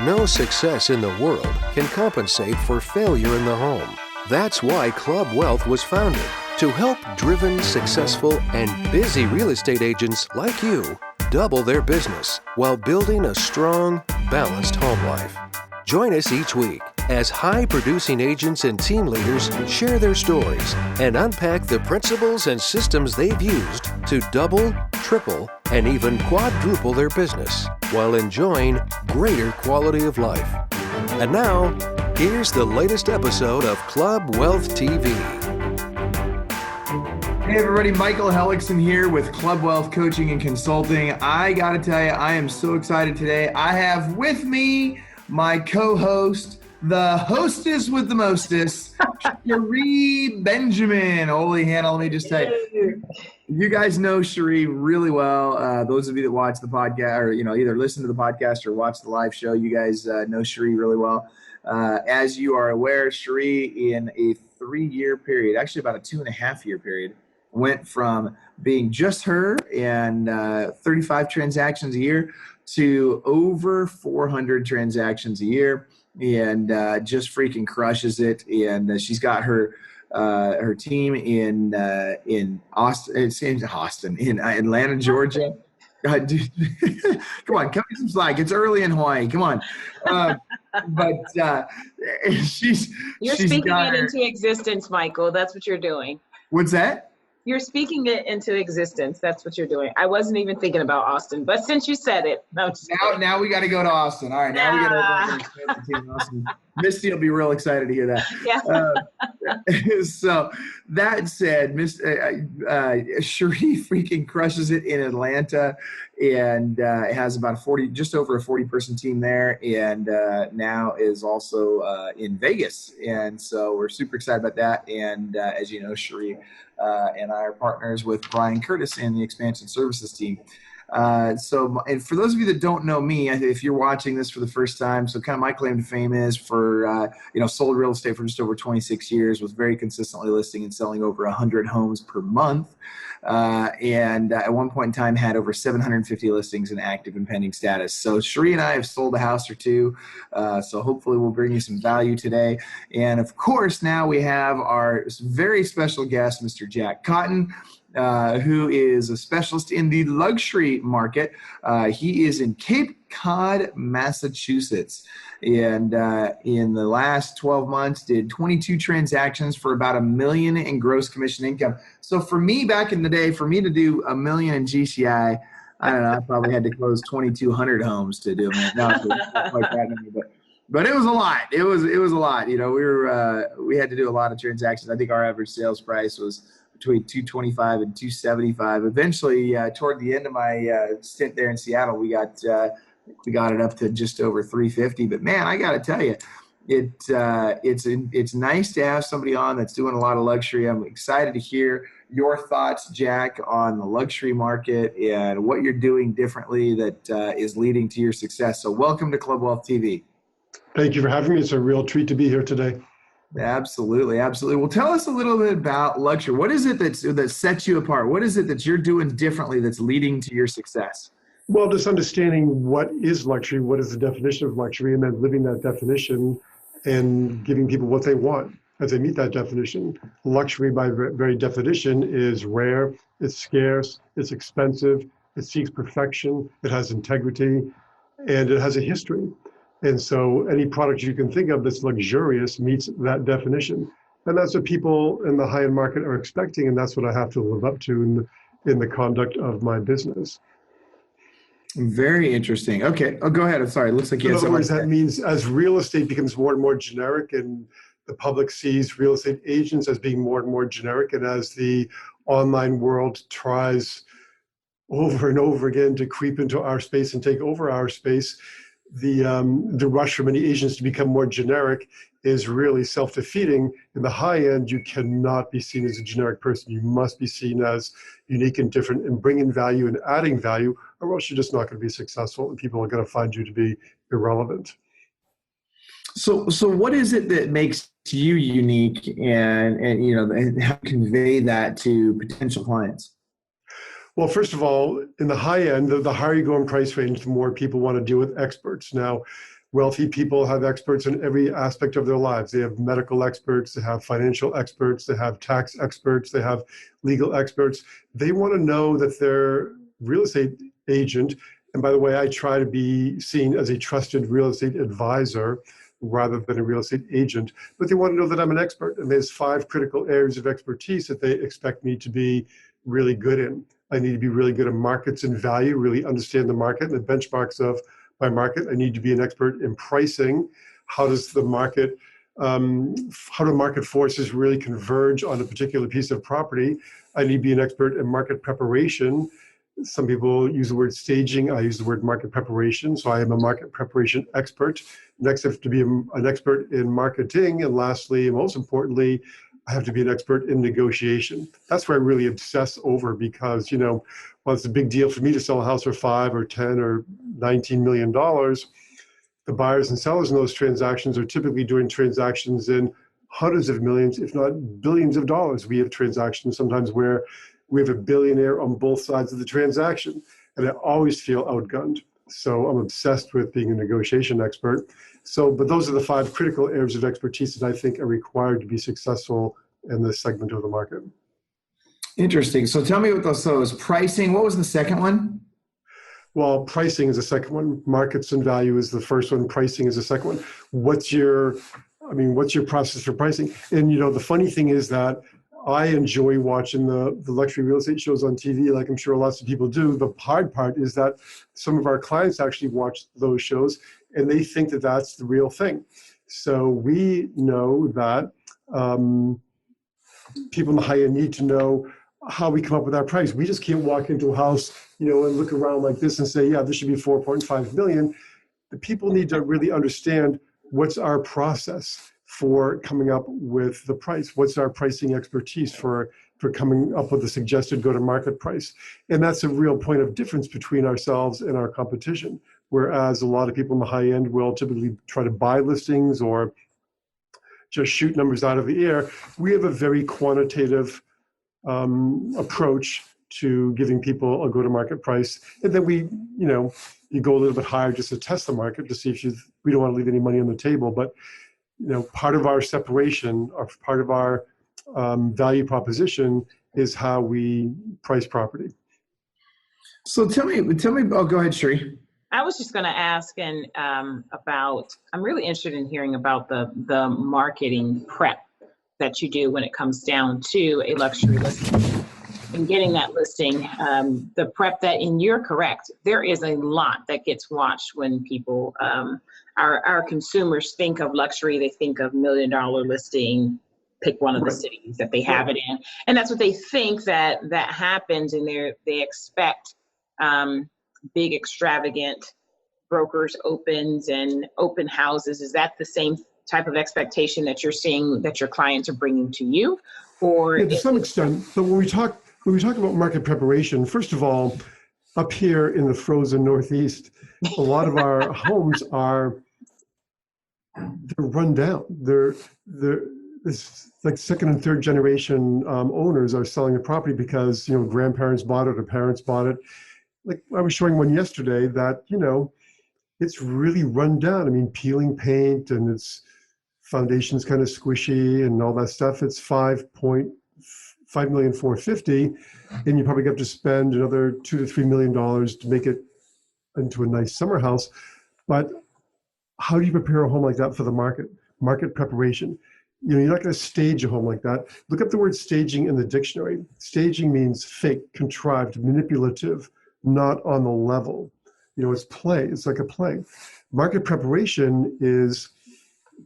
No success in the world can compensate for failure in the home. That's why Club Wealth was founded, to help driven, successful, and busy real estate agents like you double their business while building a strong, balanced home life. Join us each week as high-producing agents and team leaders share their stories and unpack the principles and systems they've used to double, triple, and even quadruple their business while enjoying greater quality of life. And now, here's the latest episode of Club Wealth TV. Hey everybody, Michael Hellickson here with Club Wealth Coaching and Consulting. I got to tell you, I am so excited today. I have with me my co-host, the hostess with the mostest, Cherie Benjamin. Holy Hannah, let me just tell you. You guys know Cherie really well. Those of you that watch the podcast or, either listen to the podcast or watch the live show, you guys know Cherie really well. As you are aware, Cherie, in a 3-year period, actually about a 2.5-year period, went from being just her and 35 transactions a year to over 400 transactions a year, and just freaking crushes it. And she's got her team in Atlanta, Georgia. Dude, come on, cut me some slack. It's early in Hawaii. Come on. You're speaking it into existence, Michael. That's what you're doing. What's that? You're speaking it into existence. That's what you're doing. I wasn't even thinking about Austin, but since you said it, now we got to go to Austin. All right, now we got to go to Austin. Misty will be real excited to hear that. Yeah. So that said, Cherie freaking crushes it in Atlanta, and has about just over a 40-person team there, and now is also in Vegas. And so we're super excited about that. And as you know, Cherie and I are partners with Brian Curtis and the Expansion Services team. And for those of you that don't know me, if you're watching this for the first time, so kind of my claim to fame is for, sold real estate for just over 26 years, was very consistently listing and selling over 100 homes per month. And at one point in time had over 750 listings in active and pending status. So Cherie and I have sold a house or two. So hopefully we'll bring you some value today. And of course, now we have our very special guest, Mr. Jack Cotton, who is a specialist in the luxury market. He is in Cape Cod, Massachusetts. And in the last 12 months, did 22 transactions for about $1 million in gross commission income. So for me, back in the day, for me to do $1 million in GCI, I don't know, I probably had to close 2,200 homes to do it. No, not like that, but it was a lot. It was a lot. We had to do a lot of transactions. I think our average sales price was between $225 and $275. Eventually, toward the end of my stint there in Seattle, we got it up to just over $350. But man, I got to tell you, it's nice to have somebody on that's doing a lot of luxury. I'm excited to hear your thoughts, Jack, on the luxury market and what you're doing differently that is leading to your success. So welcome to Club Wealth TV. Thank you for having me. It's a real treat to be here today. Absolutely. Absolutely. Well, tell us a little bit about luxury. What is it that sets you apart? What is it that you're doing differently that's leading to your success? Well, just understanding what is luxury, what is the definition of luxury, and then living that definition and giving people what they want as they meet that definition. Luxury, by very definition, is rare, it's scarce, it's expensive, it seeks perfection, it has integrity, and it has a history. And so any product you can think of that's luxurious meets that definition. And that's what people in the high-end market are expecting, and that's what I have to live up to in the conduct of my business. Very interesting. Okay. Oh, go ahead. I'm sorry. It looks like you had something. In other words, that means as real estate becomes more and more generic and the public sees real estate agents as being more and more generic, and as the online world tries over and over again to creep into our space and take over our space, the rush for many agents to become more generic is really self-defeating. In the high end, you cannot be seen as a generic person. You must be seen as unique and different and bringing value and adding value, or else you're just not going to be successful and people are going to find you to be irrelevant. So what is it that makes you unique and how to convey that to potential clients? Well, first of all, in the high end, the higher you go in price range, the more people want to deal with experts. Now, Wealthy people have experts in every aspect of their lives. They have medical experts, they have financial experts, they have tax experts, they have legal experts. They want to know that their real estate agent, and by the way, I try to be seen as a trusted real estate advisor rather than a real estate agent, but they want to know that I'm an expert. And there's 5 critical areas of expertise that they expect me to be really good in. I need to be really good at markets and value, really understand the market and the benchmarks of my market. I need to be an expert in pricing. How does the market, how do market forces really converge on a particular piece of property? I need to be an expert in market preparation. Some people use the word staging. I use the word market preparation. So I am a market preparation expert. Next, I have to be an expert in marketing. And lastly, and most importantly, I have to be an expert in negotiation. That's where I really obsess over, because, you know, while it's a big deal for me to sell a house for 5 or 10 or $19 million, the buyers and sellers in those transactions are typically doing transactions in hundreds of millions, if not billions of dollars. We have transactions sometimes where we have a billionaire on both sides of the transaction, and I always feel outgunned. So I'm obsessed with being a negotiation expert. So, but those are the 5 critical areas of expertise that I think are required to be successful in this segment of the market. Interesting. So tell me what those, so is pricing. What was the second one? Well, pricing is the second one. Markets and value is the first one. Pricing is the second one. What's your process for pricing? And, you know, the funny thing is that I enjoy watching the luxury real estate shows on TV, like I'm sure lots of people do. The hard part is that some of our clients actually watch those shows and they think that that's the real thing. So we know that people in the high end need to know how we come up with our price. We just can't walk into a house, you know, and look around like this and say, yeah, this should be 4.5 million. The people need to really understand what's our process for coming up with the price. What's our pricing expertise for coming up with a suggested go-to-market price? And that's a real point of difference between ourselves and our competition. Whereas a lot of people in the high end will typically try to buy listings or just shoot numbers out of the air. We have a very quantitative approach to giving people a go-to-market price. And then we, you know, you go a little bit higher just to test the market to see if we don't want to leave any money on the table. But, you know, part of our separation, or part of our value proposition is how we price property. So tell me, oh, go ahead, Sheree. I was just going to ask about, I'm really interested in hearing about the marketing prep that you do when it comes down to a luxury listing and getting that listing. The prep that, and you're correct, there is a lot that gets watched when people, our consumers think of luxury, they think of $1 million listing, pick one of the cities that they have it in. And that's what they think that happens, and they expect big extravagant brokers opens and open houses. Is that the same type of expectation that you're seeing that your clients are bringing to you? Or yeah, to some extent. But when we talk about market preparation, first of all, up here in the frozen Northeast, a lot of our homes they're run down. It's like second and third generation owners are selling the property because, you know, grandparents bought it or parents bought it. Like I was showing one yesterday that, you know, it's really run down. I mean, peeling paint and its foundation's kind of squishy and all that stuff. It's $5,450,000, and you probably have to spend another $2 to $3 million to make it into a nice summer house. But how do you prepare a home like that for the market? Market preparation. You know, you're not going to stage a home like that. Look up the word staging in the dictionary. Staging means fake, contrived, manipulative, not on the level. You know, it's play. It's like a play. Market preparation is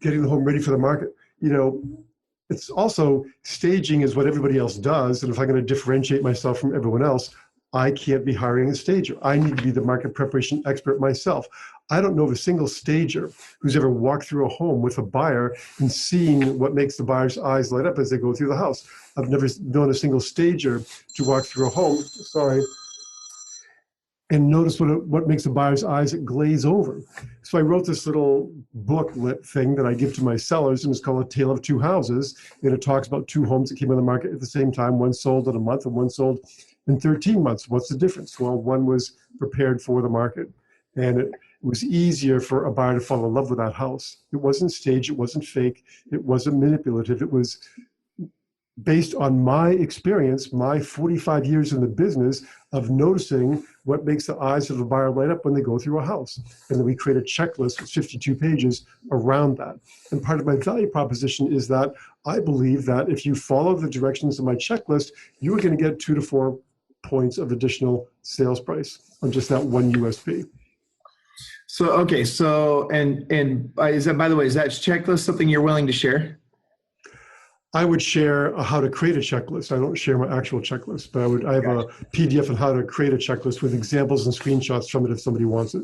getting the home ready for the market. You know, it's also staging is what everybody else does. And if I'm going to differentiate myself from everyone else, I can't be hiring a stager. I need to be the market preparation expert myself. I don't know of a single stager who's ever walked through a home with a buyer and seen what makes the buyer's eyes light up as they go through the house. I've never known a single stager to walk through a home, and notice what makes the buyer's eyes glaze over. So I wrote this little booklet thing that I give to my sellers, and it's called A Tale of Two Houses. And it talks about 2 homes that came on the market at the same time. One sold in a month and one sold in 13 months. What's the difference? Well, one was prepared for the market. And It was easier for a buyer to fall in love with that house. It wasn't staged, it wasn't fake, it wasn't manipulative. It was based on my experience, my 45 years in the business of noticing what makes the eyes of the buyer light up when they go through a house. And then we create a checklist with 52 pages around that. And part of my value proposition is that I believe that if you follow the directions of my checklist, you are going to get 2 to 4 points of additional sales price on just that one USP. So, okay. So, and is that, by the way, is that checklist something you're willing to share? I would share how to create a checklist. I don't share my actual checklist, but I have a PDF on how to create a checklist with examples and screenshots from it if somebody wants it.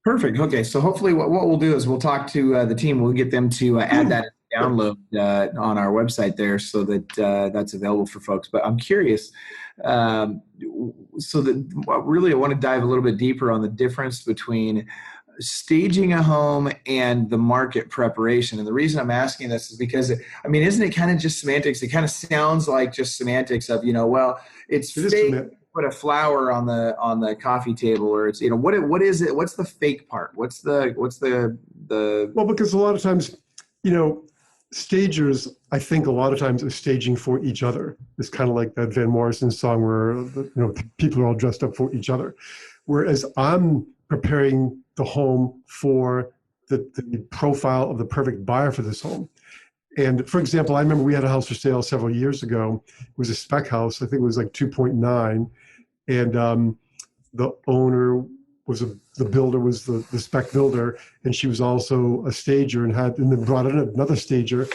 Perfect. Okay. So hopefully what we'll do is we'll talk to the team. We'll get them to add that download on our website there so that that's available for folks. But I'm curious. So that really I want to dive a little bit deeper on the difference between staging a home and the market preparation. And the reason I'm asking this is because, I mean, isn't it kind of just semantics? It kind of sounds like just semantics of, well, it's fake to put a flower on the coffee table, or it's, what is it? What's the fake part? What's the Well, because a lot of times, stagers, I think a lot of times are staging for each other. It's kind of like that Van Morrison song where, people are all dressed up for each other. Whereas I'm preparing the home for the profile of the perfect buyer for this home. And for example, I remember we had a house for sale several years ago. It was a spec house. I think it was like 2.9. And the owner was the builder was the spec builder. And she was also a stager and then brought in another stager.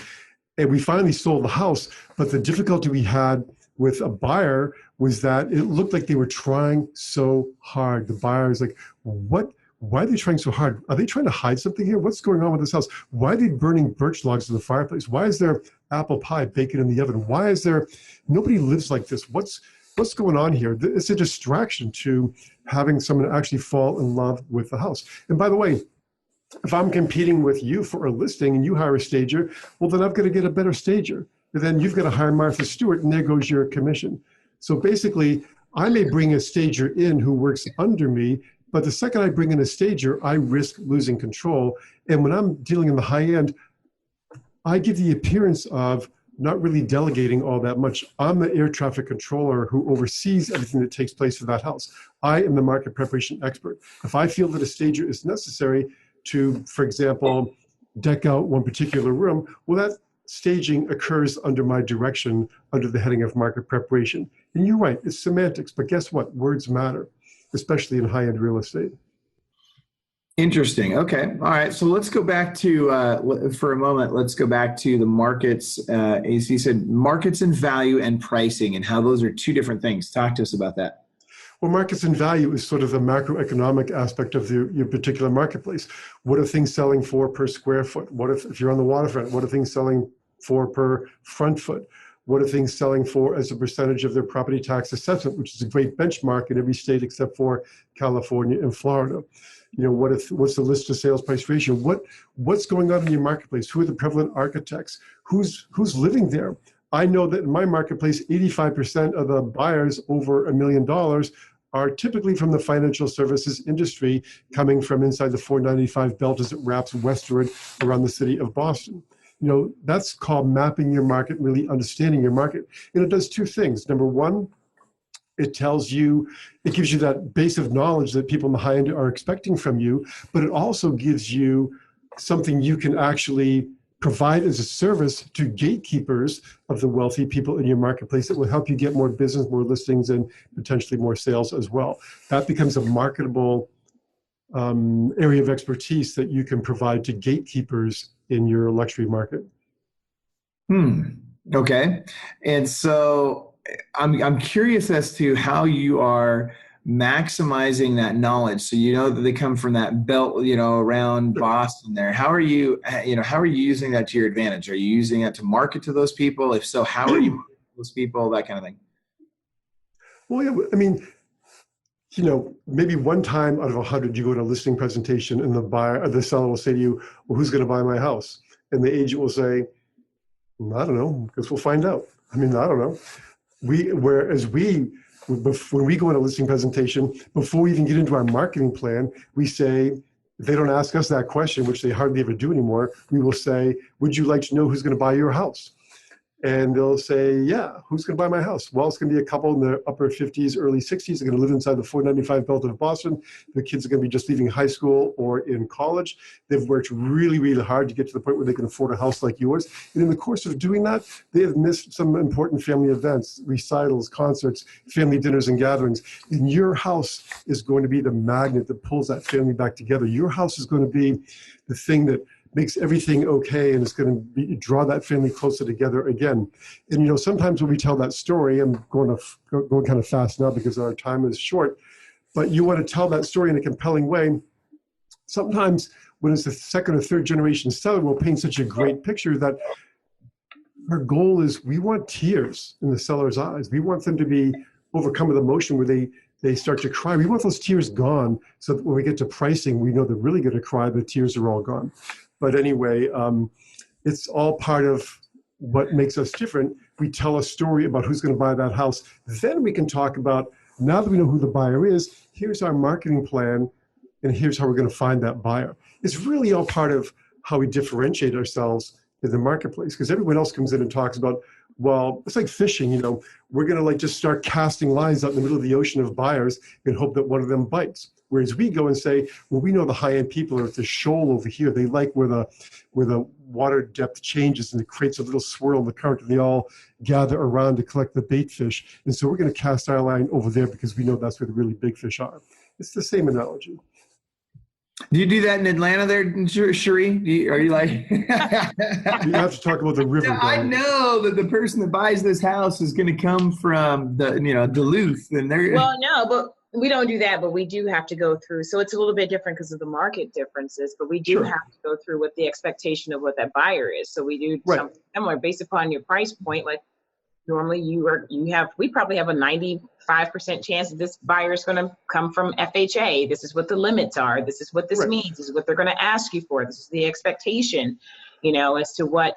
And we finally sold the house. But the difficulty we had with a buyer was that it looked like they were trying so hard. The buyer is like, why are they trying so hard? Are they trying to hide something here? What's going on with this house? Why are they burning birch logs in the fireplace? Why is there apple pie baking in the oven? Why is there, nobody lives like this? What's going on here? It's a distraction to having someone actually fall in love with the house. And by the way, if I'm competing with you for a listing and you hire a stager, well, then I've got to get a better stager. And then you've got to hire Martha Stewart, and there goes your commission. So basically, I may bring a stager in who works under me, but the second I bring in a stager, I risk losing control. And when I'm dealing in the high end, I give the appearance of not really delegating all that much. I'm the air traffic controller who oversees everything that takes place for that house. I am the market preparation expert. If I feel that a stager is necessary to, for example, deck out one particular room, well, that staging occurs under my direction, under the heading of market preparation. And you're right, it's semantics, but guess what? Words matter, especially in high-end real estate. Interesting. Okay. All right. So let's go back to, for a moment, let's go back to the markets. AC said markets and value and pricing and how those are two different things. Talk to us about that. Well, markets and value is sort of the macroeconomic aspect of your particular marketplace. What are things selling for per square foot? What if you're on the waterfront, what are things selling for per front foot? What are things selling for as a percentage of their property tax assessment, which is a great benchmark in every state except for California and Florida? What's the list to sales price ratio? What's going on in your marketplace? Who are the prevalent architects? Who's living there? I know that in my marketplace, 85% of the buyers over $1 million are typically from the financial services industry, coming from inside the 495 belt as it wraps westward around the city of Boston. That's called mapping your market, really understanding your market. And it does two things. Number one, it gives you that base of knowledge that people in the high end are expecting from you, but it also gives you something you can actually provide as a service to gatekeepers of the wealthy people in your marketplace that will help you get more business, more listings, and potentially more sales as well. That becomes a marketable area of expertise that you can provide to gatekeepers in your luxury market. Okay. And so I'm curious as to how you are maximizing that knowledge. So that they come from that belt, around Boston there. How are you using that to your advantage? Are you using that to market to those people? If so, how are you marketing to those people? That kind of thing. Well, yeah, I mean, maybe one time out of 100, you go to a listing presentation and the seller will say to you, well, who's going to buy my house? And the agent will say, I don't know, because we'll find out. I mean, I don't know. When we go on a listing presentation, before we even get into our marketing plan, we say, if they don't ask us that question, which they hardly ever do anymore, we will say, would you like to know who's going to buy your house? And they'll say, yeah, who's going to buy my house? Well, it's going to be a couple in their upper 50s, early 60s. They're going to live inside the 495 belt of Boston. Their kids are going to be just leaving high school or in college. They've worked really, really hard to get to the point where they can afford a house like yours. And in the course of doing that, they have missed some important family events, recitals, concerts, family dinners and gatherings. And your house is going to be the magnet that pulls that family back together. Your house is going to be the thing that makes everything okay, and it's going to draw that family closer together again. And sometimes when we tell that story, I'm going kind of fast now because our time is short, but you want to tell that story in a compelling way. Sometimes when it's the second or third generation seller, we'll paint such a great picture that our goal is we want tears in the seller's eyes. We want them to be overcome with emotion where they start to cry. We want those tears gone so that when we get to pricing, we know they're really going to cry, the tears are all gone. But anyway, it's all part of what makes us different. We tell a story about who's going to buy that house. Then we can talk about, now that we know who the buyer is, here's our marketing plan, and here's how we're going to find that buyer. It's really all part of how we differentiate ourselves in the marketplace, because everyone else comes in and talks about, well, it's like fishing, we're going to just start casting lines out in the middle of the ocean of buyers and hope that one of them bites. Whereas we go and say, well, we know the high-end people are at the shoal over here. They like where the water depth changes and it creates a little swirl in the current, and they all gather around to collect the bait fish. And so we're going to cast our line over there because we know that's where the really big fish are. It's the same analogy. Do you do that in Atlanta there, Cherie? Are you like... You have to talk about the river. I know that the person that buys this house is going to come from Duluth, and they're... Well, no, but we don't do that, but we do have to go through. So it's a little bit different because of the market differences, but we do have to go through with the expectation of what that buyer is. So we do something similar based upon your price point. Like normally we probably have a 95% chance that this buyer is going to come from FHA. This is what the limits are. This is what this means. This is what they're going to ask you for. This is the expectation, as to what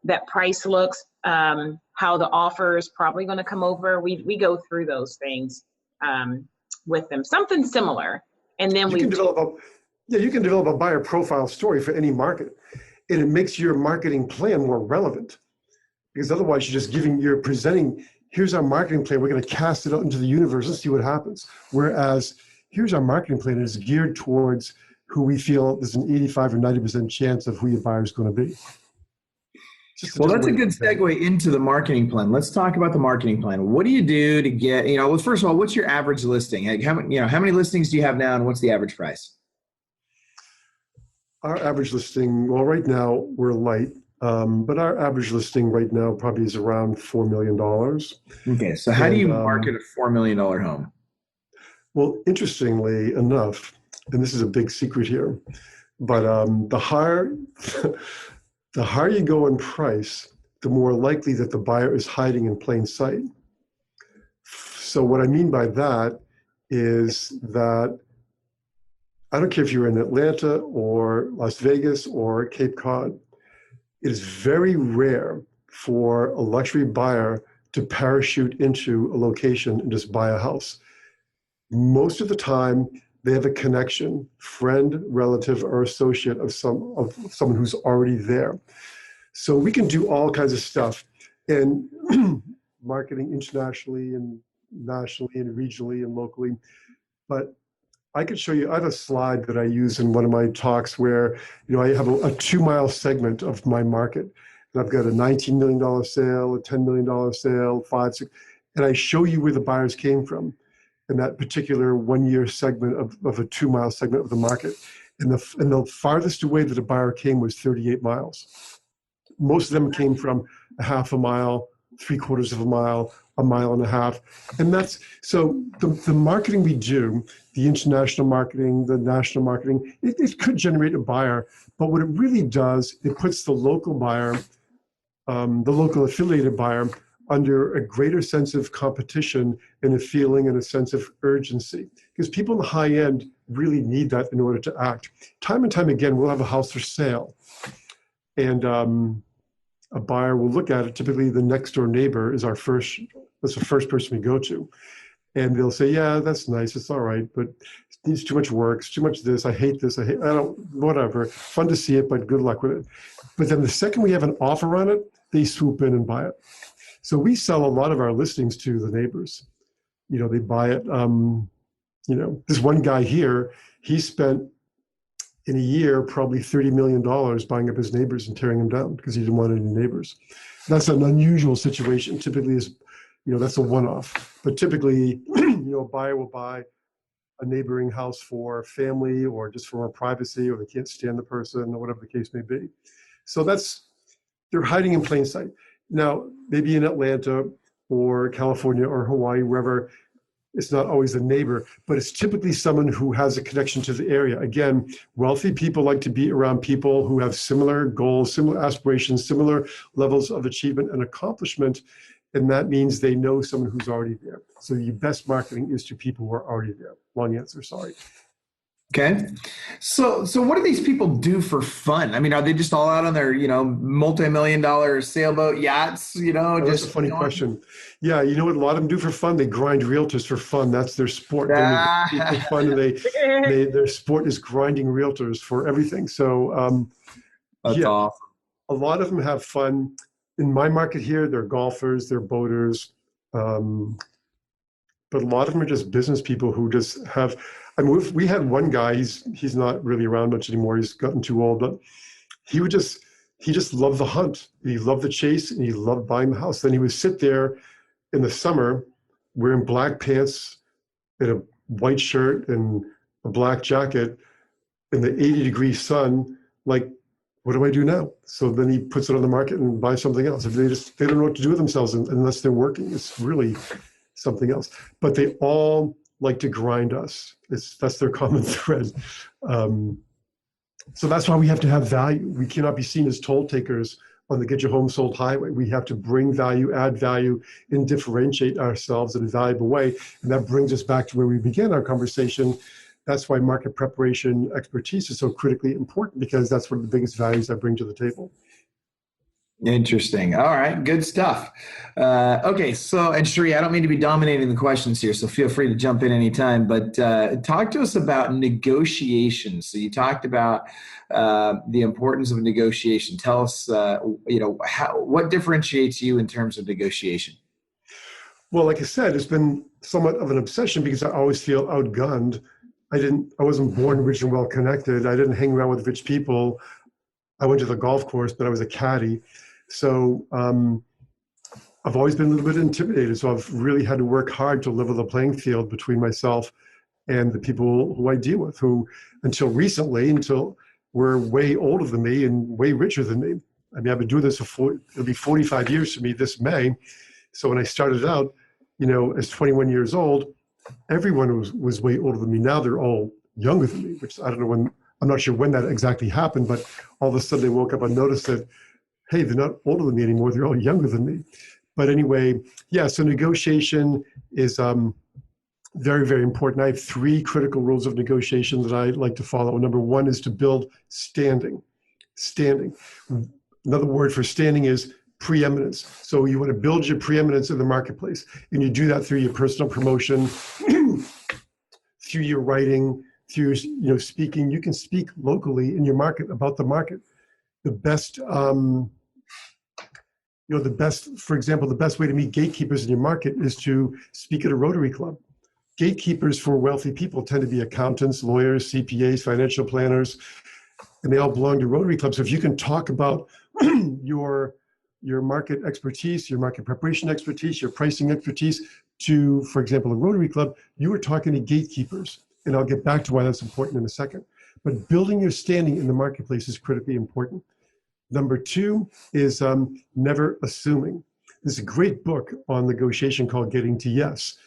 that price looks, how the offer is probably going to come over. We go through those things with them, something similar. And then you can develop a buyer profile story for any market, and it makes your marketing plan more relevant. Because otherwise you're presenting, here's our marketing plan, we're going to cast it out into the universe and see what happens. Whereas here's our marketing plan, it's geared towards who we feel there's an 85 or 90% chance of who your buyer is going to be. Well, that's a good segue into the marketing plan. Let's talk about the marketing plan. What do you do to get, well, first of all, what's your average listing? Like how many listings do you have now, and what's the average price? Our average listing, well, right now we're light. But our average listing right now probably is around $4 million. Okay, so how do you market a $4 million home? Well, interestingly enough, and this is a big secret here, but the higher you go in price, the more likely that the buyer is hiding in plain sight. So what I mean by that is that I don't care if you're in Atlanta or Las Vegas or Cape Cod, it is very rare for a luxury buyer to parachute into a location and just buy a house. Most of the time, they have a connection, friend, relative, or associate of someone who's already there. So we can do all kinds of stuff, and marketing internationally and nationally and regionally and locally. But I could show you, I have a slide that I use in one of my talks where, I have a 2-mile segment of my market. And I've got a $19 million sale, a $10 million sale, 5, 6, and I show you where the buyers came from in that particular 1-year segment of a 2-mile segment of the market. And the farthest away that a buyer came was 38 miles. Most of them came from a half a mile, 3/4 of a mile, a mile and a half. And that's, so the marketing we do, the international marketing, the national marketing, it could generate a buyer, but what it really does, it puts the local buyer, the local affiliated buyer under a greater sense of competition and a feeling and a sense of urgency. Because people in the high end really need that in order to act. Time and time again, we'll have a house for sale. And a buyer will look at it. Typically, the next door neighbor is that's the first person we go to. And they'll say, yeah, that's nice, it's all right, but it needs too much work, it's too much this, I hate this, I don't, whatever. Fun to see it, but good luck with it. But then the second we have an offer on it, they swoop in and buy it. So we sell a lot of our listings to the neighbors. You know, they buy it. You know, this one guy here, he spent in a year probably $30 million buying up his neighbors and tearing them down because he didn't want any neighbors. That's an unusual situation. Typically, is, you know, that's a one-off. But typically, you know, a buyer will buy a neighboring house for family or just for more privacy, or they can't stand the person, or whatever the case may be. So they're hiding in plain sight. Now, maybe in Atlanta or California or Hawaii, wherever, it's not always a neighbor, but it's typically someone who has a connection to the area. Again, wealthy people like to be around people who have similar goals, similar aspirations, similar levels of achievement and accomplishment. And that means they know someone who's already there. So your best marketing is to people who are already there. Long answer, sorry. Okay. So what do these people do for fun? I mean, are they just all out on their, you know, multi-million-dollar sailboat yachts, you know? That's a funny question. Yeah, you know what a lot of them do for fun? They grind realtors for fun. That's their sport. They do for fun, and their sport is grinding realtors for everything. So That's yeah, awesome. a lot of them have fun. In my market here, they're golfers, they're boaters, but a lot of them are just business people who just have. I mean, we had one guy. He's not really around much anymore. He's gotten too old, but he just loved the hunt. He loved the chase, and he loved buying the house. Then he would sit there in the summer wearing black pants and a white shirt and a black jacket in the 80-degree sun. Like, what do I do now? So then he puts it on the market and buys something else. If they don't know what to do with themselves unless they're working. It's really something else. But they all like to grind us. That's their common thread. So that's why we have to have value. We cannot be seen as toll takers on the Get Your Home Sold highway. We have to bring value, add value, and differentiate ourselves in a valuable way. And that brings us back to where we began our conversation. That's why market preparation expertise is so critically important, because that's one of the biggest values I bring to the table. Interesting. All right. Good stuff. Okay. So, and Sheree, I don't mean to be dominating the questions here, so feel free to jump in anytime, but talk to us about negotiation. So you talked about the importance of negotiation. Tell us, what differentiates you in terms of negotiation? Well, like I said, it's been somewhat of an obsession because I always feel outgunned. I wasn't born rich and well connected. I didn't hang around with rich people. I went to the golf course, but I was a caddy. So I've always been a little bit intimidated. So I've really had to work hard to level the playing field between myself and the people who I deal with, who until were way older than me and way richer than me. I mean, I've been doing this it'll be 45 years for me this May. So when I started out, as 21 years old, everyone was way older than me. Now they're all younger than me, which I don't know when. I'm not sure when that exactly happened, but all of a sudden I woke up and noticed that, hey, they're not older than me anymore. They're all younger than me. But anyway, yeah, so negotiation is very, very important. I have 3 critical rules of negotiation that I like to follow. Number 1 is to build standing. Standing. Another word for standing is preeminence. So you want to build your preeminence in the marketplace. And you do that through your personal promotion, through your writing, through speaking. You can speak locally in your market about the market. The best, for example, the best way to meet gatekeepers in your market is to speak at a Rotary Club. Gatekeepers for wealthy people tend to be accountants, lawyers, CPAs, financial planners, and they all belong to Rotary Clubs. So if you can talk about your market expertise, your market preparation expertise, your pricing expertise to, for example, a Rotary Club, you are talking to gatekeepers. And I'll get back to why that's important in a second. But building your standing in the marketplace is critically important. Number 2 is never assuming. There's a great book on negotiation called Getting to Yes.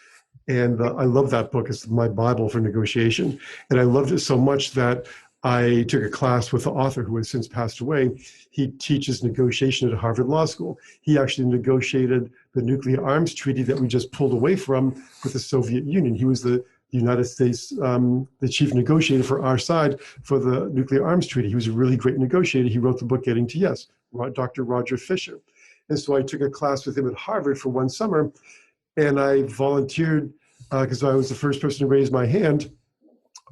And I love that book. It's my Bible for negotiation. And I loved it so much that I took a class with the author who has since passed away. He teaches negotiation at Harvard Law School. He actually negotiated the nuclear arms treaty that we just pulled away from with the Soviet Union. He was the United States, the chief negotiator for our side for the nuclear arms treaty. He was a really great negotiator. He wrote the book Getting to Yes, Dr. Roger Fisher. And so I took a class with him at Harvard for one summer, and I volunteered because I was the first person to raise my hand,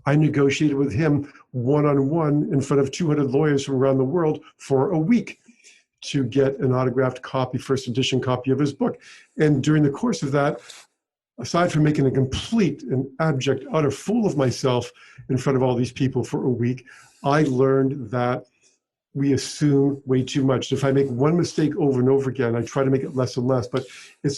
I negotiated with him one-on-one in front of 200 lawyers from around the world for a week to get an autographed copy, first edition copy of his book. And during the course of that, aside from making a complete and abject, utter fool of myself in front of all these people for a week, I learned that we assume way too much. If I make one mistake over and over again, I try to make it less and less, but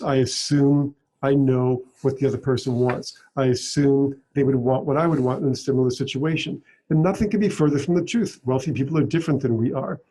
I assume I know what the other person wants. I assume they would want what I would want in a similar situation. And nothing can be further from the truth. Wealthy people are different than we are.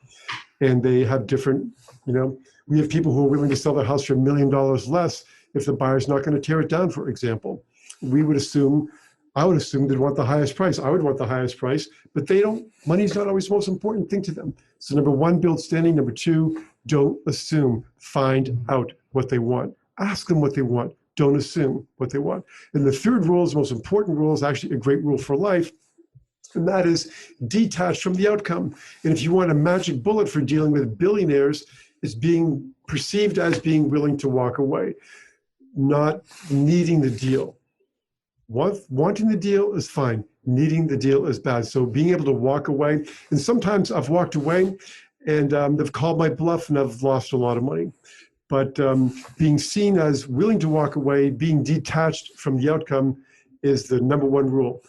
And they have different, we have people who are willing to sell their house for $1 million less if the buyer's not going to tear it down, for example. I would assume they'd want the highest price. I would want the highest price, but they don't. Money's not always the most important thing to them. So number one, build standing. Number two, don't assume. Find out what they want. Ask them what they want. Don't assume what they want. And the third rule is the most important rule, is actually a great rule for life, and that is detach from the outcome. And if you want a magic bullet for dealing with billionaires, it's being perceived as being willing to walk away, not needing the deal. Wanting the deal is fine. Needing the deal is bad. So being able to walk away, and sometimes I've walked away and they've called my bluff and I've lost a lot of money. But being seen as willing to walk away, being detached from the outcome is the number one rule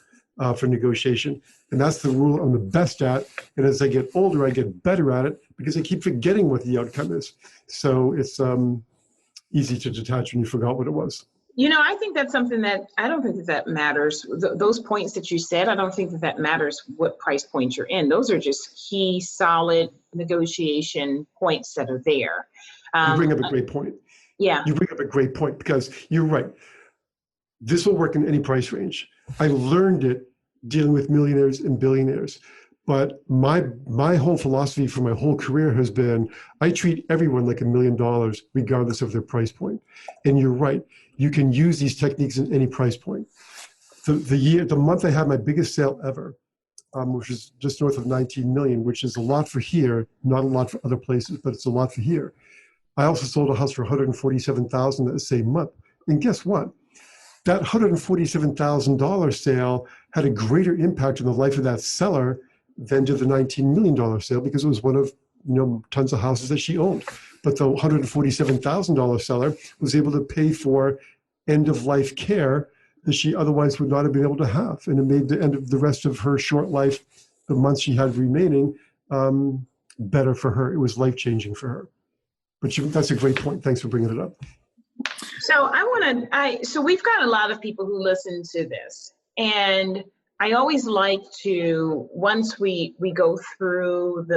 for negotiation. And that's the rule I'm the best at. And as I get older, I get better at it because I keep forgetting what the outcome is. So it's easy to detach when you forgot what it was. I think that's something that I don't think that matters. Those points that you said, I don't think that matters what price point you're in. Those are just key, solid negotiation points that are there. You bring up a great point. Yeah. You bring up a great point because you're right. This will work in any price range. I learned it dealing with millionaires and billionaires. But my whole philosophy for my whole career has been, I treat everyone like $1 million, regardless of their price point. And you're right. You can use these techniques in any price point. The month I had my biggest sale ever, which is just north of 19 million, which is a lot for here, not a lot for other places, but it's a lot for here. I also sold a house for $147,000 that same month. And guess what? That $147,000 sale had a greater impact on the life of that seller than did the $19 million sale, because it was one of tons of houses that she owned. But the $147,000 seller was able to pay for end-of-life care that she otherwise would not have been able to have. And it made the end of the rest of her short life, the months she had remaining, better for her. It was life-changing for her. But that's a great point. Thanks for bringing it up. So so we've got a lot of people who listen to this, and I always like to, once we go through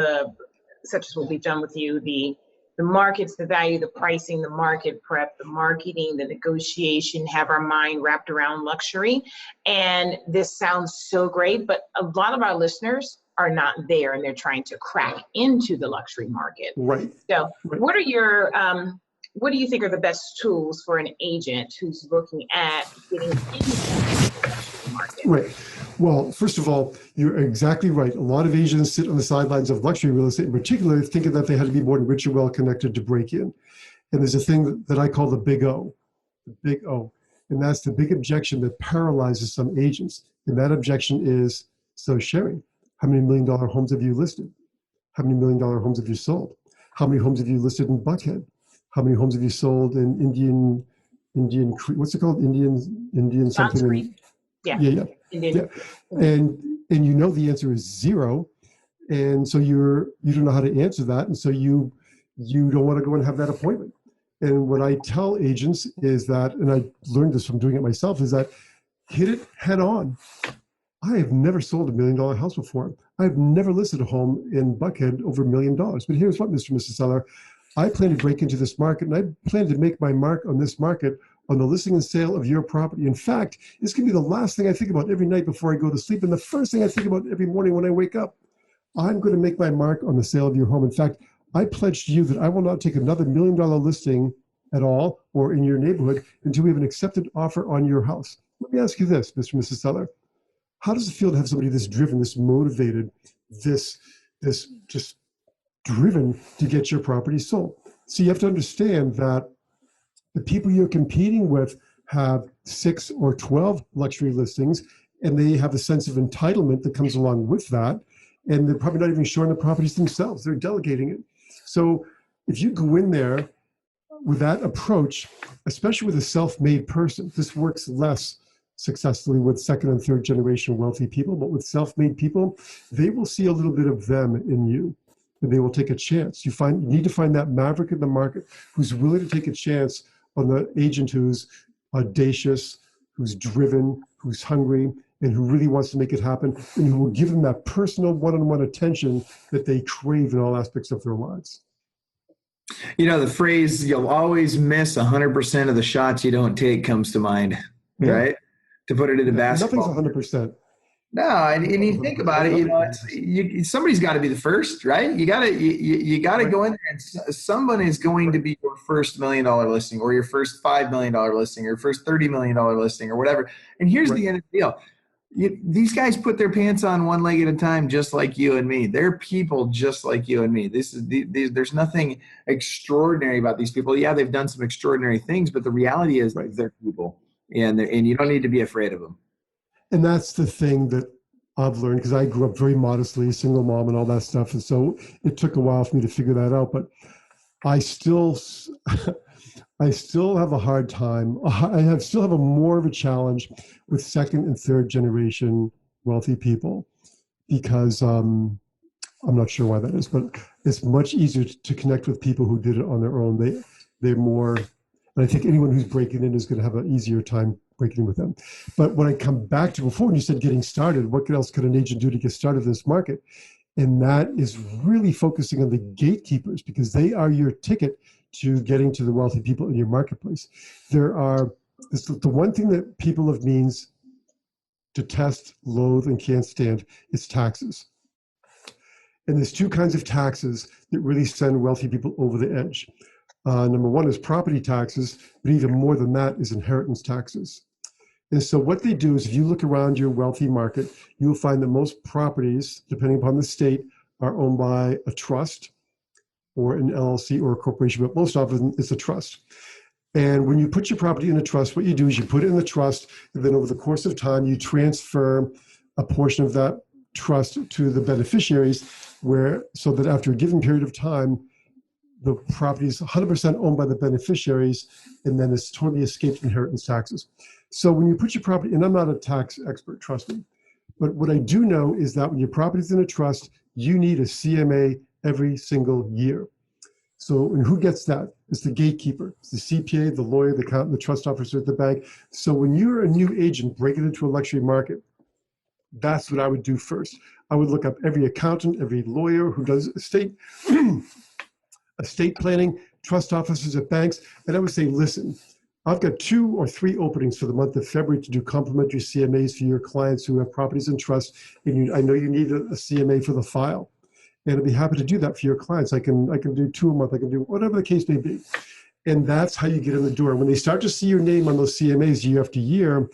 such as what we've done with you, the markets, the value, the pricing, the market prep, the marketing, the negotiation, have our mind wrapped around luxury. And this sounds so great, but a lot of our listeners are not there and they're trying to crack into the luxury market. Right. So right. What do you think are the best tools for an agent who's looking at getting into the luxury market? Right. Well, first of all, you're exactly right. A lot of Asians sit on the sidelines of luxury real estate in particular, thinking that they had to be more rich and well connected to break in. And there's a thing that I call the big O, and that's the big objection that paralyzes some agents. And that objection is, so Sherry, how many $1 million homes have you listed? How many $1 million homes have you sold? How many homes have you listed in Buckhead? How many homes have you sold in Indian, what's it called? Indian something? Yeah. And the answer is zero. And so you don't know how to answer that. And so you don't want to go and have that appointment. And what I tell agents is that, and I learned this from doing it myself, is that hit it head on. I have never sold $1 million house before. I've never listed a home in Buckhead over $1 million. But here's what, Mr. and Mrs. Seller, I plan to break into this market, and I plan to make my mark on this market on the listing and sale of your property. In fact, this can be the last thing I think about every night before I go to sleep, and the first thing I think about every morning when I wake up. I'm going to make my mark on the sale of your home. In fact, I pledge to you that I will not take another $1 million listing at all or in your neighborhood until we have an accepted offer on your house. Let me ask you this, Mr. and Mrs. Seller. How does it feel to have somebody this driven, this motivated, this just driven to get your property sold? So you have to understand that the people you're competing with have 6 or 12 luxury listings, and they have a sense of entitlement that comes along with that. And they're probably not even showing the properties themselves. They're delegating it. So if you go in there with that approach, especially with a self-made person, this works less successfully with second and third generation wealthy people, but with self-made people, they will see a little bit of them in you, and they will take a chance. You need to find that maverick in the market who's willing to take a chance on the agent who's audacious, who's driven, who's hungry, and who really wants to make it happen, and who will give them that personal one-on-one attention that they crave in all aspects of their lives. You know, the phrase, you'll always miss 100% of the shots you don't take comes to mind, right? To put it into basketball. Nothing's 100%. No, and you think about it, you know, somebody's got to be the first, right? You got to go in there, and someone is going to be your first $1 million listing, or your first $5 million listing, or your first $30 million listing, or whatever. And here's the end of the deal. These guys put their pants on one leg at a time, just like you and me. They're people just like you and me. There's nothing extraordinary about these people. Yeah, they've done some extraordinary things, but the reality is they're people, and you don't need to be afraid of them. And that's the thing that I've learned, because I grew up very modestly, single mom and all that stuff. And so it took a while for me to figure that out, but I still have a hard time. I still have more of a challenge with second and third generation wealthy people, because I'm not sure why that is, but it's much easier to connect with people who did it on their own. They're more, and I think anyone who's breaking in is going to have an easier time breaking in with them. But when I come back to before, when you said getting started, what else could an agent do to get started in this market? And that is really focusing on the gatekeepers, because they are your ticket to getting to the wealthy people in your marketplace. The one thing that people of means detest, loathe, and can't stand is taxes. And there's two kinds of taxes that really send wealthy people over the edge. Number one is property taxes, but even more than that is inheritance taxes. And so what they do is, if you look around your wealthy market, you'll find that most properties, depending upon the state, are owned by a trust or an LLC or a corporation, but most often it's a trust. And when you put your property in a trust, what you do is you put it in the trust, and then over the course of time, you transfer a portion of that trust to the beneficiaries, so that after a given period of time, the property is 100% owned by the beneficiaries, and then it's totally escaped inheritance taxes. So when you put your property, and I'm not a tax expert, trust me, but what I do know is that when your property is in a trust, you need a CMA every single year. So, and who gets that? It's the gatekeeper. It's the CPA, the lawyer, the accountant, the trust officer at the bank. So when you're a new agent breaking into a luxury market, that's what I would do first. I would look up every accountant, every lawyer who does estate planning, trust officers at banks, and I would say, listen, I've got 2 or 3 openings for the month of February to do complimentary CMAs for your clients who have properties in trust, and I know you need a CMA for the file. And I'd be happy to do that for your clients. I can do 2 a month, I can do whatever the case may be. And that's how you get in the door. When they start to see your name on those CMAs year after year,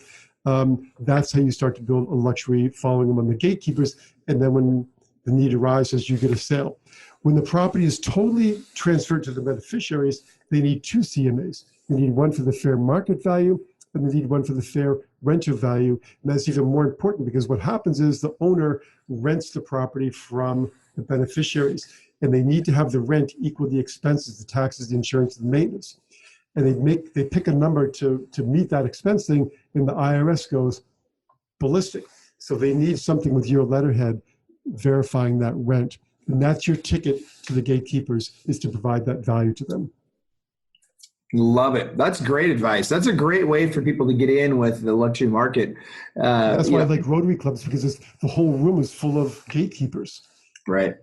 that's how you start to build a luxury following among the gatekeepers. And then when the need arises, you get a sale. When the property is totally transferred to the beneficiaries, they need 2 CMAs. They need one for the fair market value, and they need one for the fair rental value. And that's even more important, because what happens is the owner rents the property from the beneficiaries, and they need to have the rent equal the expenses, the taxes, the insurance, and the maintenance. And they pick a number to meet that expense thing, and the IRS goes ballistic. So they need something with your letterhead verifying that rent. And that's your ticket to the gatekeepers, is to provide that value to them. Love it. That's great advice. That's a great way for people to get in with the luxury market. That's why I like Rotary clubs, because the whole room is full of gatekeepers. Right.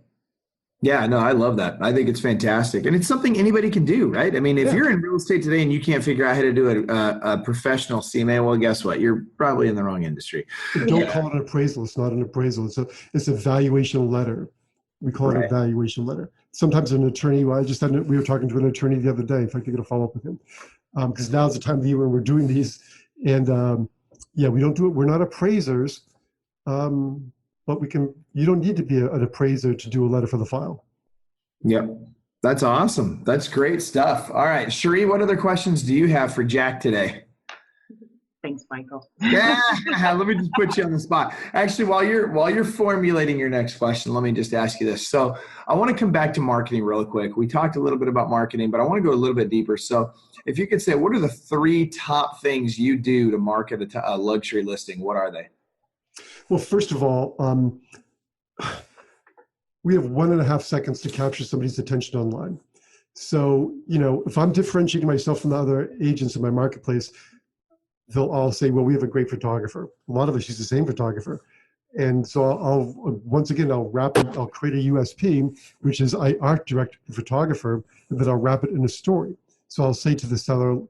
Yeah, no, I love that. I think it's fantastic. And it's something anybody can do, right? I mean, if you're in real estate today and you can't figure out how to do a professional CMA, well, guess what? You're probably in the wrong industry. Don't call it an appraisal. It's not an appraisal. It's a valuation letter. We call it a valuation letter. Sometimes an attorney, we were talking to an attorney the other day. In fact, I'm going to follow up with him, because now's the time of the year when we're doing these. And we don't do it. We're not appraisers, but you don't need to be an appraiser to do a letter for the file. Yep. That's awesome. That's great stuff. All right, Cherie, what other questions do you have for Jack today? Thanks, Michael. Yeah, let me just put you on the spot. Actually, while you're formulating your next question, let me just ask you this. So I want to come back to marketing real quick. We talked a little bit about marketing, but I want to go a little bit deeper. So if you could say, what are the 3 top things you do to market a luxury listing? What are they? Well, first of all, we have 1.5 seconds to capture somebody's attention online. So, if I'm differentiating myself from the other agents in my marketplace, they'll all say, well, we have a great photographer. A lot of us use the same photographer. And so I'll wrap it, I'll create a USP, which is I art direct the photographer, and then I'll wrap it in a story. So I'll say to the seller,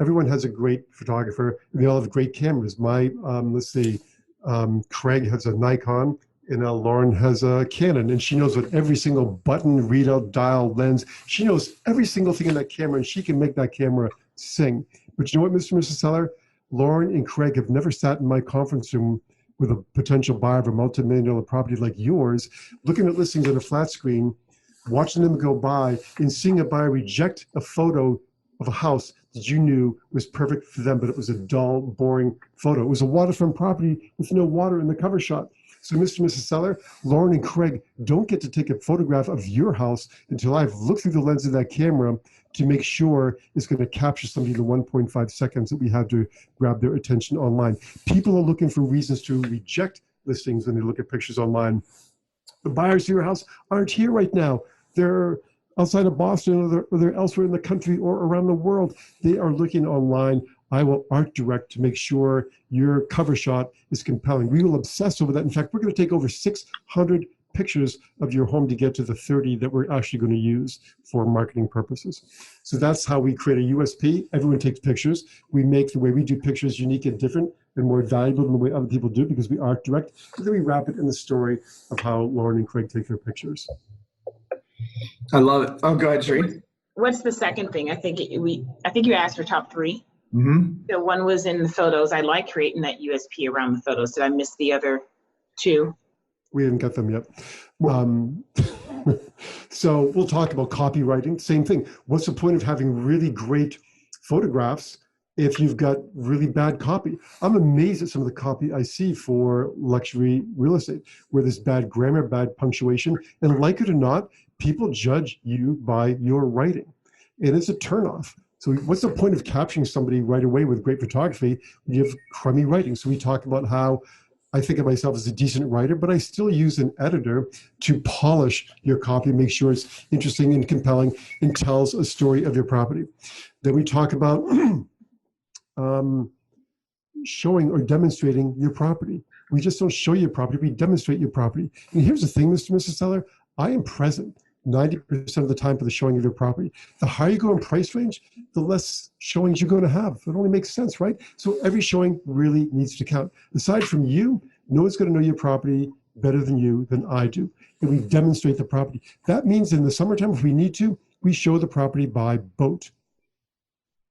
everyone has a great photographer, and they all have great cameras. Craig has a Nikon, and Lauren has a Canon, and she knows what every single button, readout, dial, lens, she knows every single thing in that camera, and she can make that camera sing. But you know what, Mr. and Mrs. Seller? Lauren and Craig have never sat in my conference room with a potential buyer of a multi-million-dollar property like yours, looking at listings on a flat screen, watching them go by, and seeing a buyer reject a photo of a house that you knew was perfect for them, but it was a dull, boring photo. It was a waterfront property with no water in the cover shot. So, Mr. and Mrs. Seller, Lauren and Craig don't get to take a photograph of your house until I've looked through the lens of that camera to make sure it's going to capture somebody in the 1.5 seconds that we have to grab their attention online. People are looking for reasons to reject listings when they look at pictures online. The buyers to your house aren't here right now. They're outside of Boston, or they're elsewhere in the country or around the world. They are looking online. I will art direct to make sure your cover shot is compelling. We will obsess over that. In fact, we're going to take over 600 pictures of your home to get to the 30 that we're actually going to use for marketing purposes. So that's how we create a USP. Everyone takes pictures. We make the way we do pictures unique and different and more valuable than the way other people do because we art direct. And then we wrap it in the story of how Lauren and Craig take their pictures. I love it. Oh, go ahead, Sheree. What's the second thing? I think you asked for top 3. Mm-hmm. So one was in the photos. I like creating that USP around the photos. Did I miss the other 2? We didn't get them yet. So we'll talk about copywriting. Same thing. What's the point of having really great photographs if you've got really bad copy? I'm amazed at some of the copy I see for luxury real estate, where there's bad grammar, bad punctuation, and like it or not, people judge you by your writing. And it's a turnoff. So what's the point of capturing somebody right away with great photography when you have crummy writing? So we talk about how I think of myself as a decent writer, but I still use an editor to polish your copy, make sure it's interesting and compelling and tells a story of your property. Then we talk about showing or demonstrating your property. We just don't show your property, we demonstrate your property. And here's the thing, Mr. and Mrs. Seller, I am present 90% of the time for the showing of your property. The higher you go in price range, the less showings you're going to have. It only makes sense, right? So every showing really needs to count. Aside from you, no one's going to know your property better than you, than I do. And we demonstrate the property. That means in the summertime, if we need to, we show the property by boat.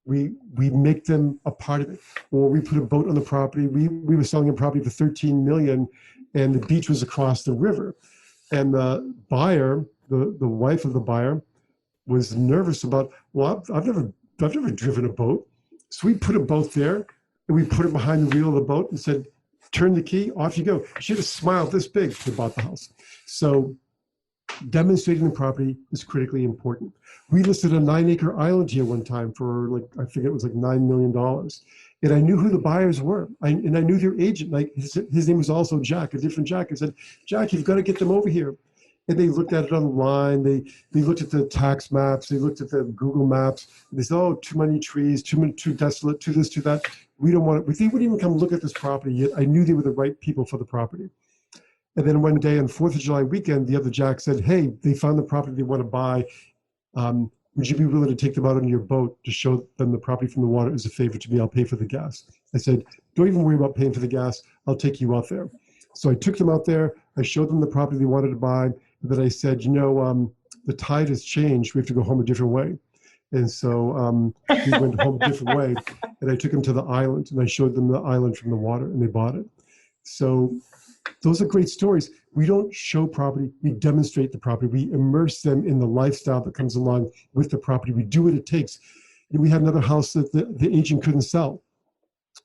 We make them a part of it. Or we put a boat on the property. We were selling a property for $13 million, and the beach was across the river. And the buyer, the wife of the buyer, was nervous about, well, I've never driven a boat. So we put a boat there, and we put it behind the wheel of the boat and said, turn the key, off you go. She had a smile this big to bought the house. So demonstrating the property is critically important. We listed a 9-acre island here one time for I forget, it was $9 million. And I knew who the buyers were. And I knew their agent. His name was also Jack, a different Jack. I said, Jack, you've got to get them over here. And they looked at it online. They looked at the tax maps. They looked at the Google Maps. And they said, oh, too many trees, too desolate, too this, too that. We don't want it. They wouldn't even come look at this property yet. I knew they were the right people for the property. And then one day on 4th of July weekend, the other Jack said, hey, they found the property they want to buy. Would you be willing to take them out on your boat to show them the property from the water as a favor to me? I'll pay for the gas. I said, don't even worry about paying for the gas. I'll take you out there. So I took them out there. I showed them the property they wanted to buy. And then I said, the tide has changed. We have to go home a different way. And so we went home a different way. And I took them to the island, and I showed them the island from the water, and they bought it. So those are great stories. We don't show property, we demonstrate the property. We immerse them in the lifestyle that comes along with the property. We do what it takes. And we had another house that the agent couldn't sell.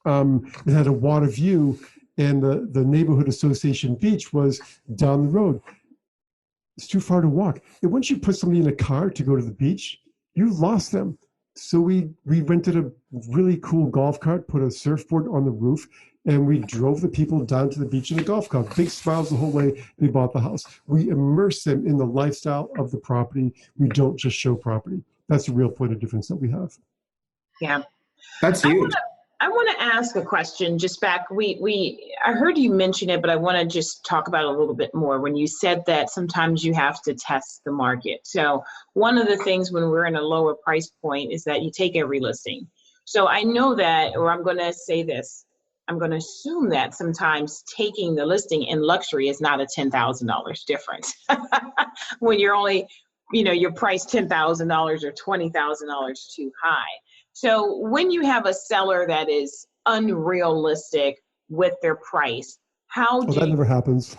It had a water view, and the neighborhood association beach was down the road. It's too far to walk. And once you put somebody in a car to go to the beach, you lost them. So we rented a really cool golf cart, put a surfboard on the roof, and we drove the people down to the beach in a golf cart. Big smiles the whole way they bought the house. We immerse them in the lifestyle of the property. We don't just show property. That's the real point of difference that we have. Yeah. That's huge. I want to ask a question just back. I heard you mention it, but I want to just talk about it a little bit more when you said that sometimes you have to test the market. So one of the things when we're in a lower price point is that you take every listing. So I know that, or I'm going to say this, I'm going to assume that sometimes taking the listing in luxury is not a $10,000 difference. When you're only, you're priced $10,000 or $20,000 too high. So when you have a seller that is unrealistic with their price, how do that never happens.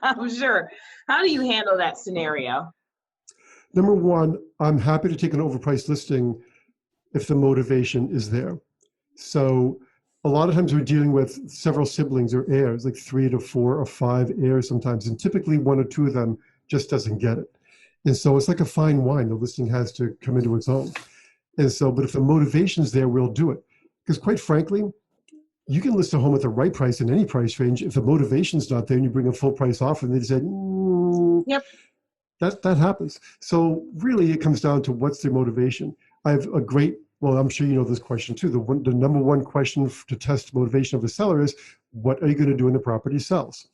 I'm sure. How do you handle that scenario? Number one, I'm happy to take an overpriced listing if the motivation is there. So a lot of times we're dealing with several siblings or heirs, like 3 to 4 or 5 heirs sometimes, and typically 1 or 2 of them just doesn't get it. And so it's like a fine wine. The listing has to come into its own. And so, but if the motivation's there, we'll do it. Because quite frankly, you can list a home at the right price in any price range. If the motivation's not there and you bring a full price offer and they say, yep, that happens. So really it comes down to what's their motivation. I have a great, well, I'm sure you know this question too. The number one question to test motivation of a seller is, what are you going to do when the property sells?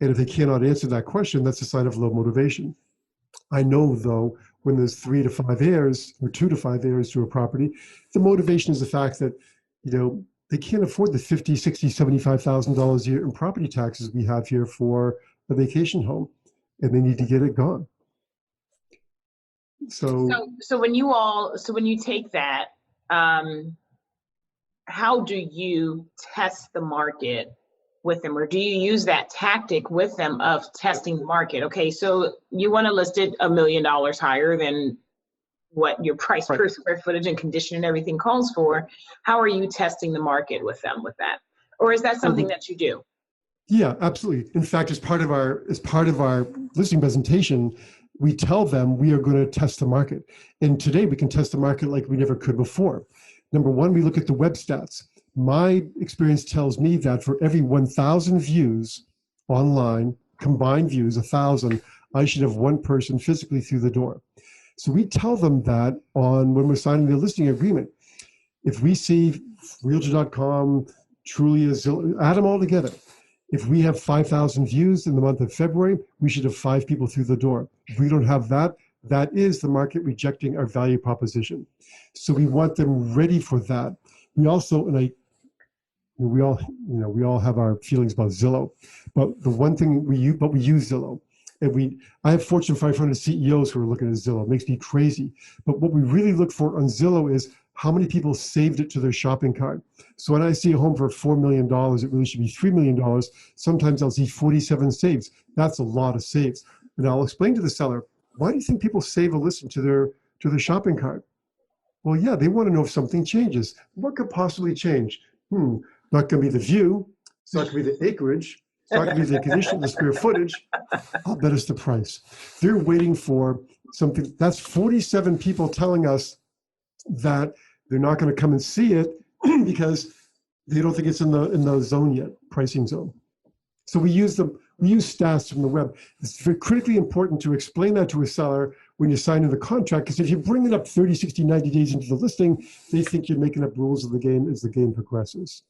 And if they cannot answer that question, that's a sign of low motivation. I know though, when there's 3 to 5 heirs or 2 to 5 heirs to a property, the motivation is the fact that, they can't afford the $50,000, $60,000, $75,000 a year in property taxes we have here for a vacation home, and they need to get it gone. So when you take that, how do you test the market with them, or do you use that tactic with them of testing the market? Okay, so you want to list it $1 million higher than what your price per square footage and condition and everything calls for. How are you testing the market with them with that? Or is that something that you do? Yeah, absolutely. In fact, as part of our listing presentation, we tell them we are going to test the market. And today we can test the market like we never could before. Number one, we look at the web stats. My experience tells me that for every 1,000 views online, combined views, 1,000, I should have one person physically through the door. So we tell them that when we're signing the listing agreement. If we see Realtor.com, Trulia, Zillow, add them all together. If we have 5,000 views in the month of February, we should have 5 people through the door. If we don't have that, that is the market rejecting our value proposition. So we want them ready for that. We also, we all have our feelings about Zillow, but the one thing we use Zillow. And I have Fortune 500 CEOs who are looking at Zillow. It makes me crazy. But what we really look for on Zillow is how many people saved it to their shopping cart. So when I see a home for $4 million, it really should be $3 million. Sometimes I'll see 47 saves. That's a lot of saves. And I'll explain to the seller, why do you think people save a listing to their shopping cart? Well, yeah, they want to know if something changes. What could possibly change? Not going to be the view. It's not going to be the acreage. It's not going to be the condition, the square footage. I'll bet it's the price. They're waiting for something. That's 47 people telling us that they're not going to come and see it because they don't think it's in the zone yet, pricing zone. So we use stats from the web. It's very critically important to explain that to a seller when you're signing the contract, because if you bring it up 30, 60, 90 days into the listing, they think you're making up rules of the game as the game progresses.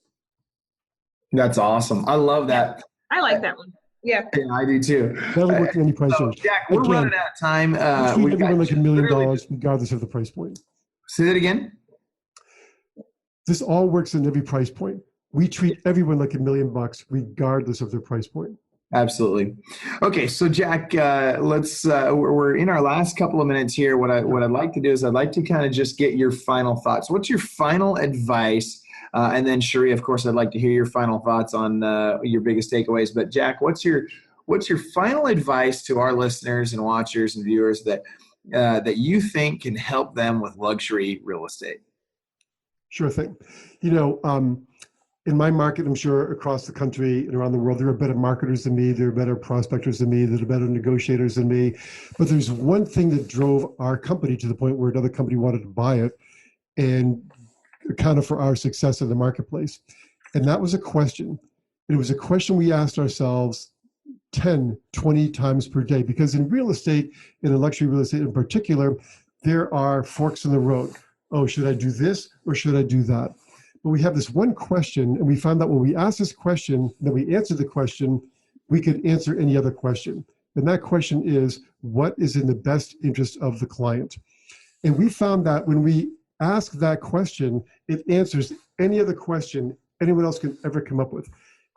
That's awesome. I love that. I like that one. Yeah, I do too. That'll work in any price range. Jack, we're running out of time. We treat everyone like $1 million regardless of the price point. Say that again. This all works in every price point. We treat everyone like $1 million regardless of their price point. Absolutely. Okay, so Jack, let's. We're in our last couple of minutes here. What I'd like to do is I'd like to kind of just get your final thoughts. What's your final advice? And then Cherie, of course, I'd like to hear your final thoughts on your biggest takeaways. But Jack, what's your final advice to our listeners and watchers and viewers that you think can help them with luxury real estate? Sure thing. You know, in my market, I'm sure across the country and around the world, there are better marketers than me, there are better prospectors than me, there are better negotiators than me. But there's one thing that drove our company to the point where another company wanted to buy it and accounted for our success in the marketplace. And that was a question. It was a question we asked ourselves 10, 20 times per day, because in real estate, in luxury real estate in particular, there are forks in the road. Oh, should I do this or should I do that? But we have this one question, and we found that when we ask this question, then we answer the question, we could answer any other question. And that question is, what is in the best interest of the client? And we found that when we ask that question, it answers any other question anyone else can ever come up with.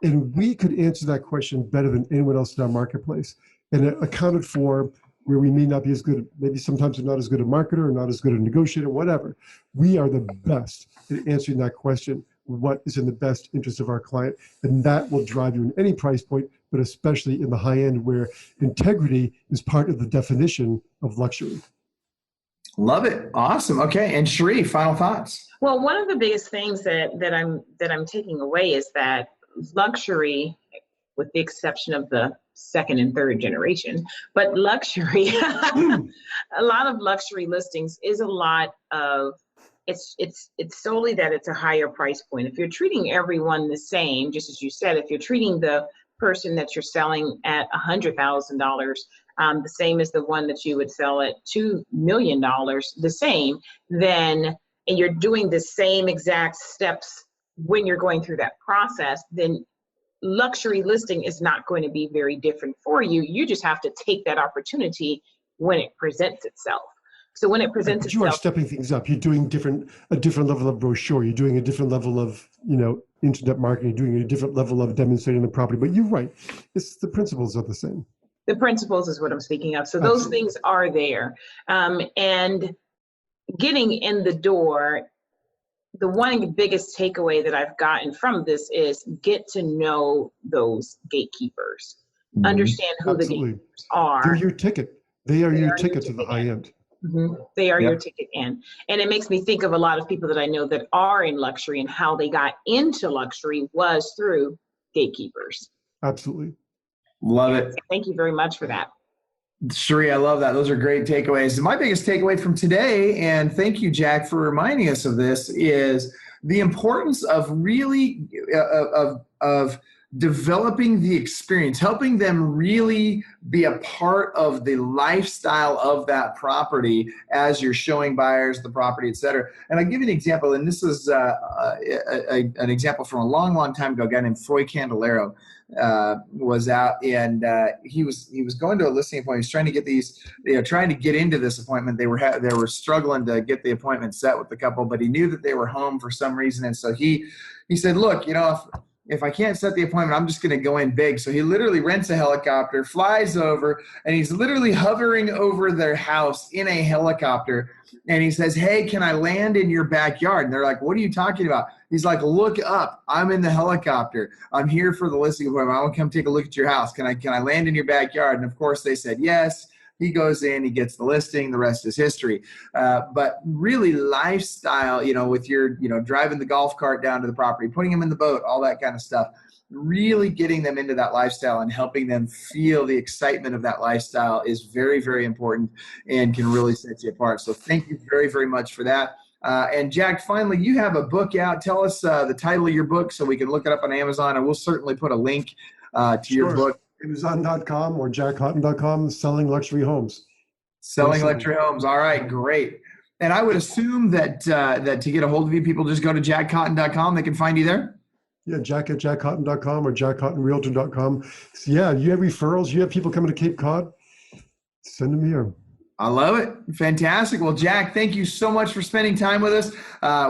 And we could answer that question better than anyone else in our marketplace. And it accounted for where we may not be as good, maybe sometimes we're not as good a marketer or not as good a negotiator, whatever. We are the best at answering that question, what is in the best interest of our client? And that will drive you in any price point, but especially in the high end where integrity is part of the definition of luxury. Love it. Awesome. Okay. And Cherie, final thoughts. Well, one of the biggest things that I'm taking away is that luxury, with the exception of the second and third generation, but luxury, a lot of luxury listings is a lot of, it's solely that it's a higher price point. If you're treating everyone the same, just as you said, if you're treating the person that you're selling at $100,000, the same as the one that you would sell at $2 million, the same, then, and you're doing the same exact steps when you're going through that process, then luxury listing is not going to be very different for you. You just have to take that opportunity when it presents itself. So when it presents itself, you are stepping things up. You're doing a different level of brochure. You're doing a different level of, internet marketing. You're doing a different level of demonstrating the property. But you're right. The principles are the same. The principles is what I'm speaking of. So those things are there. And getting in the door, the one biggest takeaway that I've gotten from this is get to know those gatekeepers. Understand who the gatekeepers are. They're your ticket. They are your ticket to the high end. Mm-hmm. They are your ticket in. And it makes me think of a lot of people that I know that are in luxury, and how they got into luxury was through gatekeepers. Absolutely. Love it. Thank you very much for that. Cherie, I love that. Those are great takeaways. My biggest takeaway from today, and thank you, Jack, for reminding us of this, is the importance of really of developing the experience, helping them really be a part of the lifestyle of that property as you're showing buyers the property, et cetera. And I'll give you an example, and this is an example from a long, long time ago. A guy named Froy Candelero was out, and he was going to a listing appointment. He's trying to get these, trying to get into this appointment. They were struggling to get the appointment set with the couple, but he knew that they were home for some reason, and so he said, "Look, if I can't set the appointment, I'm just going to go in big." So he literally rents a helicopter, flies over, and he's literally hovering over their house in a helicopter. And he says, "Hey, can I land in your backyard?" And they're like, "What are you talking about?" He's like, "Look up. I'm in the helicopter. I'm here for the listing appointment. I want to come take a look at your house. Can I land in your backyard?" And of course they said yes. He goes in, he gets the listing, the rest is history. But really lifestyle, with your, driving the golf cart down to the property, putting them in the boat, all that kind of stuff, really getting them into that lifestyle and helping them feel the excitement of that lifestyle is very, very important and can really set you apart. So thank you very, very much for that. And Jack, finally, you have a book out. Tell us the title of your book so we can look it up on Amazon, and we'll certainly put a link to your book. Amazon.com or jackhoughton.com, Selling Luxury Homes. Selling Luxury Homes. All right, great. And I would assume that to get a hold of you, people just go to jackhoughton.com. They can find you there? Yeah, Jack at jackhoughton.com or jackhoughtonrealtor.com. So yeah, you have referrals. You have people coming to Cape Cod. Send them here. I love it. Fantastic. Well, Jack, thank you so much for spending time with us.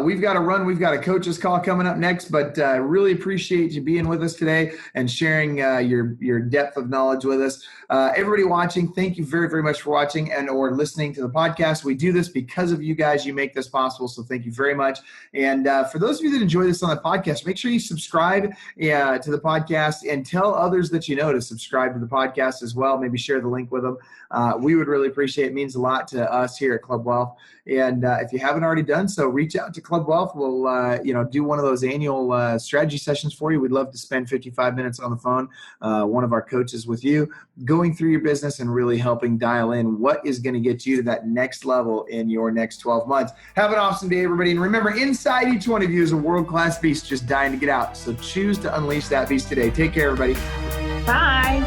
We've got to run. We've got a coach's call coming up next, but really appreciate you being with us today and sharing your depth of knowledge with us. Everybody watching, thank you very, very much for watching and or listening to the podcast. We do this because of you guys. You make this possible, so thank you very much. And for those of you that enjoy this on the podcast, make sure you subscribe to the podcast and tell others that you know to subscribe to the podcast as well. Maybe share the link with them. We would really appreciate it. means a lot to us here at Club Wealth. And if you haven't already done so, reach out to Club Wealth. We'll, do one of those annual strategy sessions for you. We'd love to spend 55 minutes on the phone, one of our coaches with you, going through your business and really helping dial in what is going to get you to that next level in your next 12 months. Have an awesome day, everybody. And remember, inside each one of you is a world-class beast just dying to get out. So choose to unleash that beast today. Take care, everybody. Bye.